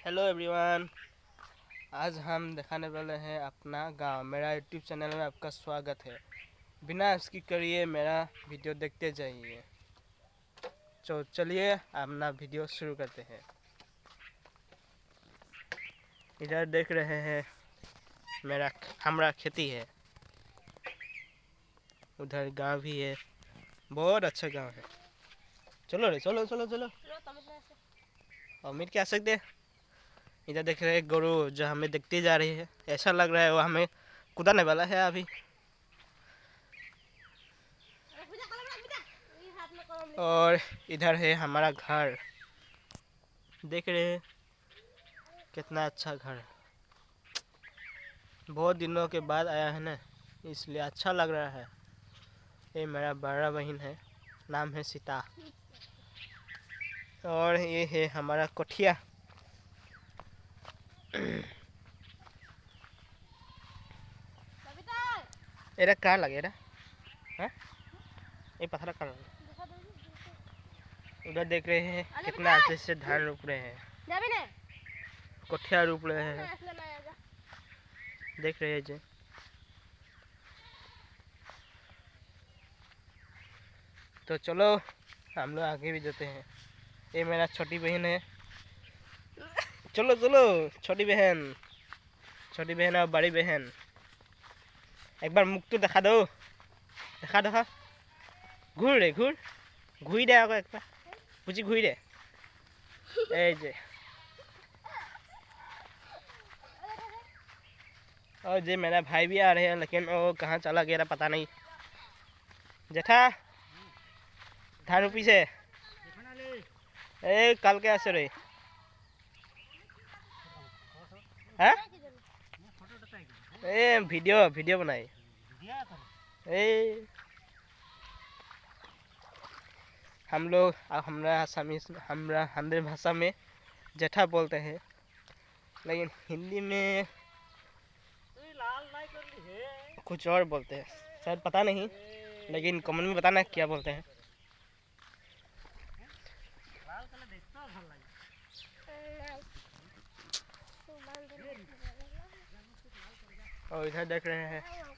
Hello everyone, आज हम दिखाने वाले हैं अपना गांव। मेरा यूट्यूब चैनल में आपका स्वागत है। बिना स्किप करिए मेरा वीडियो देखते जाइए। तो चलिए अपना वीडियो शुरू करते हैं। इधर देख रहे हैं हमारा खेती है, उधर गांव भी है, बहुत अच्छा गांव है। चलो रे चलो चलो चलो अमीर क्या सकते। इधर देख रहे हैं गरु जो हमें देखती जा रही है, ऐसा लग रहा है वो हमें कुदाने वाला है अभी। और इधर है हमारा घर, देख रहे हैं कितना अच्छा घर है। बहुत दिनों के बाद आया है ना, इसलिए अच्छा लग रहा है। ये मेरा बड़ा बहन है, नाम है सीता। और ये है हमारा कोठिया। एरा कहाँ लगे रा है? ये पत्थर कहाँ लगे? उधर देख रहे हैं कितना अच्छे से धान रोप रहे हैं, कोठिया रोप रहे हैं, देख रहे हैं जी। तो चलो हम लोग आगे भी जाते हैं। ये मेरा छोटी बहन है। चलो चलो छोटी बहन और बड़ी बहन, एक बार मुख तो देखा दो, देखा देखा। घूर रे घूरी दे आको एक बार, बुझी घूरी दे। ए जे और जे मेरा भाई भी आ रहे हैं, लेकिन वो कहाँ चला गया पता नहीं। जेठा धान रोपी से ए कल के आसे रे है? ए वीडियो बनाई ए हम लोग हमरा हिंदी भाषा में जेठा बोलते हैं, लेकिन हिंदी में कुछ और बोलते हैं, शायद पता नहीं, लेकिन कमेंट में बताना क्या बोलते हैं। और इधर देख रहे हैं